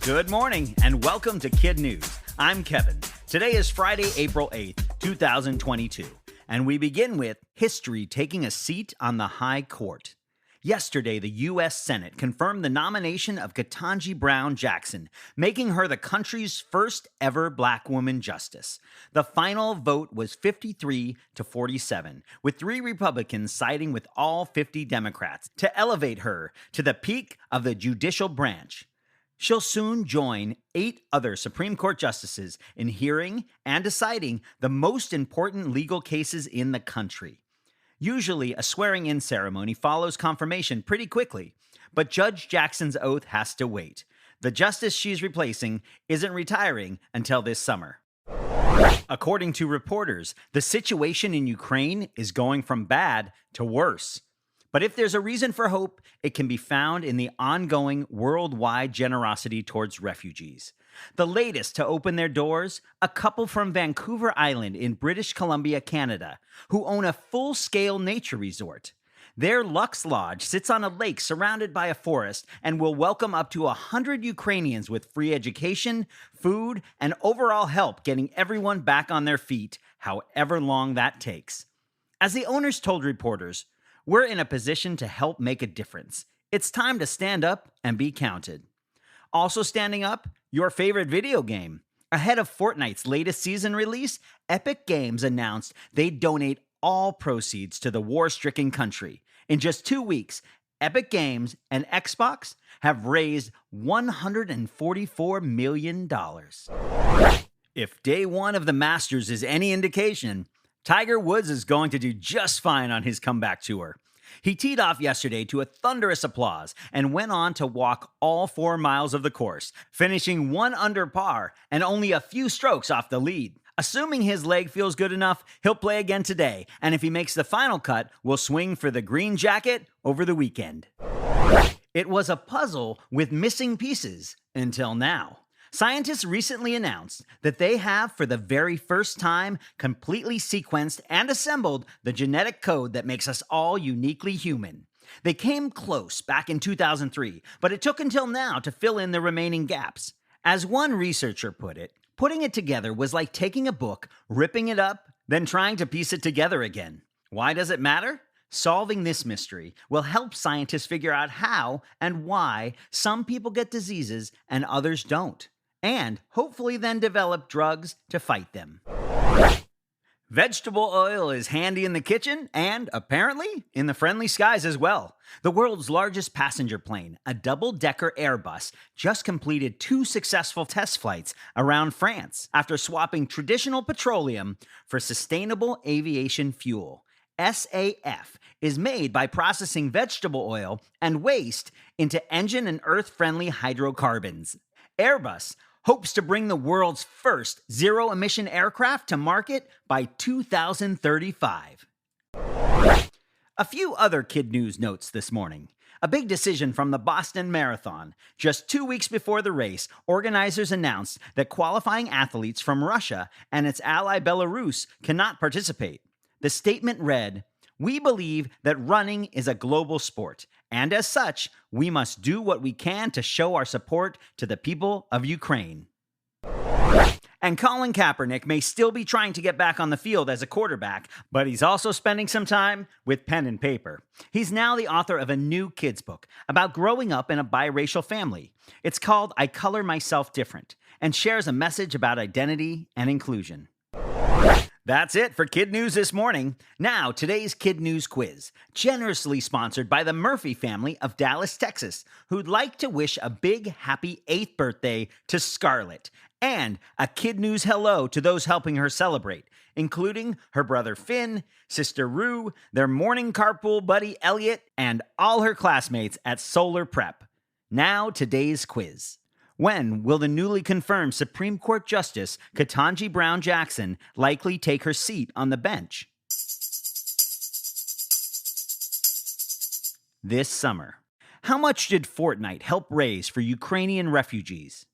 Good morning and welcome to KidNuz. I'm Kevin. Today is Friday, April 8th, 2022, and we begin with history taking a seat on the High Court. Yesterday, the U.S. Senate confirmed the nomination of Ketanji Brown Jackson, making her the country's first ever black woman justice. The final vote was 53 to 47, with 3 Republicans siding with all 50 Democrats to elevate her to the peak of the judicial branch. She'll soon join 8 other Supreme Court justices in hearing and deciding the most important legal cases in the country. Usually, a swearing-in ceremony follows confirmation pretty quickly, but Judge Jackson's oath has to wait. The justice she's replacing isn't retiring until this summer. According to reporters, the situation in Ukraine is going from bad to worse. But if there's a reason for hope, it can be found in the ongoing worldwide generosity towards refugees. The latest to open their doors, a couple from Vancouver Island in British Columbia, Canada, who own a full-scale nature resort. Their Lux Lodge sits on a lake surrounded by a forest and will welcome up to 100 Ukrainians with free education, food, and overall help getting everyone back on their feet, however long that takes. As the owners told reporters, "We're in a position to help make a difference. It's time to stand up and be counted." Also standing up, your favorite video game. Ahead of Fortnite's latest season release, Epic Games announced they'd donate all proceeds to the war-stricken country. In just 2 weeks, Epic Games and Xbox have raised $144 million. If day one of the Masters is any indication, Tiger Woods is going to do just fine on his comeback tour. He teed off yesterday to a thunderous applause and went on to walk all 4 miles of the course, finishing 1 under par and only a few strokes off the lead. Assuming his leg feels good enough, he'll play again today, and if he makes the final cut, will swing for the green jacket over the weekend. It was a puzzle with missing pieces until now. Scientists recently announced that they have, for the very first time, completely sequenced and assembled the genetic code that makes us all uniquely human. They came close back in 2003, but it took until now to fill in the remaining gaps. As one researcher put it, putting it together was like taking a book, ripping it up, then trying to piece it together again. Why does it matter? Solving this mystery will help scientists figure out how and why some people get diseases and others don't, and hopefully then develop drugs to fight them. Vegetable oil is handy in the kitchen and, apparently, in the friendly skies as well. The world's largest passenger plane, a double-decker Airbus, just completed 2 successful test flights around France after swapping traditional petroleum for sustainable aviation fuel. SAF is made by processing vegetable oil and waste into engine and earth-friendly hydrocarbons. Airbus hopes to bring the world's first zero-emission aircraft to market by 2035. A few other KidNuz notes this morning. A big decision from the Boston Marathon. Just 2 weeks before the race, organizers announced that qualifying athletes from Russia and its ally Belarus cannot participate. The statement read, "We believe that running is a global sport, and as such, we must do what we can to show our support to the people of Ukraine." And Colin Kaepernick may still be trying to get back on the field as a quarterback, but he's also spending some time with pen and paper. He's now the author of a new kids book about growing up in a biracial family. It's called I Color Myself Different, and shares a message about identity and inclusion. That's it for KidNuz this morning. Now, today's KidNuz quiz, generously sponsored by the Murphy family of Dallas, Texas, who'd like to wish a big happy 8th birthday to Scarlett, and a KidNuz hello to those helping her celebrate, including her brother Finn, sister Rue, their morning carpool buddy Elliot, and all her classmates at Solar Prep. Now, today's quiz. When will the newly confirmed Supreme Court Justice Ketanji Brown Jackson likely take her seat on the bench? This summer. How much did Fortnite help raise for Ukrainian refugees?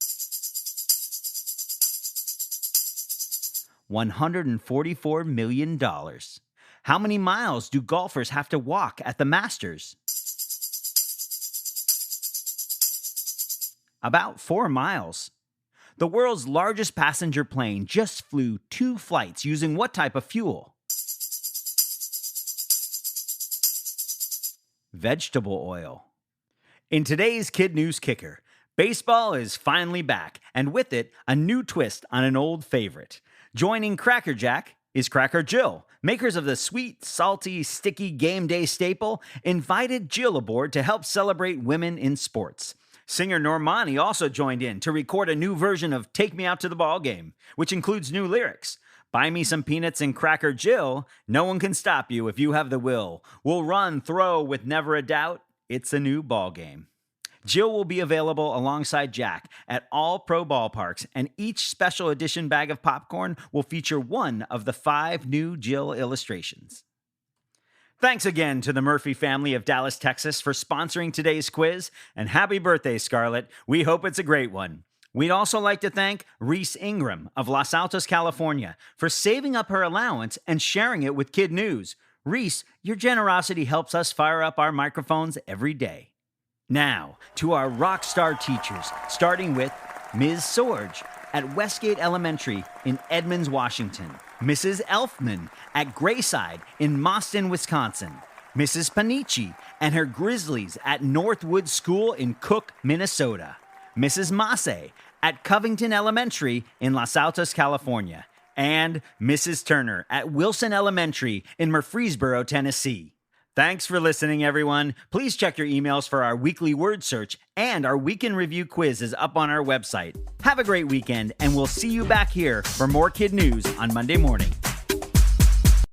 $144 million. How many miles do golfers have to walk at the Masters? About 4 miles. The world's largest passenger plane just flew 2 flights using what type of fuel? Vegetable oil. In today's Kid News Kicker, baseball is finally back, and with it, a new twist on an old favorite. Joining Cracker Jack is Cracker Jill. Makers of the sweet, salty, sticky game day staple invited Jill aboard to help celebrate women in sports. Singer Normani also joined in to record a new version of Take Me Out to the Ball Game, which includes new lyrics. Buy me some peanuts and Cracker Jill. No one can stop you if you have the will. We'll run, throw with never a doubt. It's a new ball game. Jill will be available alongside Jack at all pro ballparks, and each special edition bag of popcorn will feature one of the 5 new Jill illustrations. Thanks again to the Murphy family of Dallas, Texas for sponsoring today's quiz, and happy birthday, Scarlett. We hope it's a great one. We'd also like to thank Reese Ingram of Los Altos, California, for saving up her allowance and sharing it with Kid News. Reese, your generosity helps us fire up our microphones every day. Now, to our rock star teachers, starting with Ms. Sorge at Westgate Elementary in Edmonds, Washington. Mrs. Elfman at Grayside in Mauston, Wisconsin. Mrs. Panici and her Grizzlies at Northwood School in Cook, Minnesota. Mrs. Masse at Covington Elementary in Los Altos, California. And Mrs. Turner at Wilson Elementary in Murfreesboro, Tennessee. Thanks for listening, everyone. Please check your emails for our weekly word search, and our Week in Review quiz is up on our website. Have a great weekend, and we'll see you back here for more Kid News on Monday morning.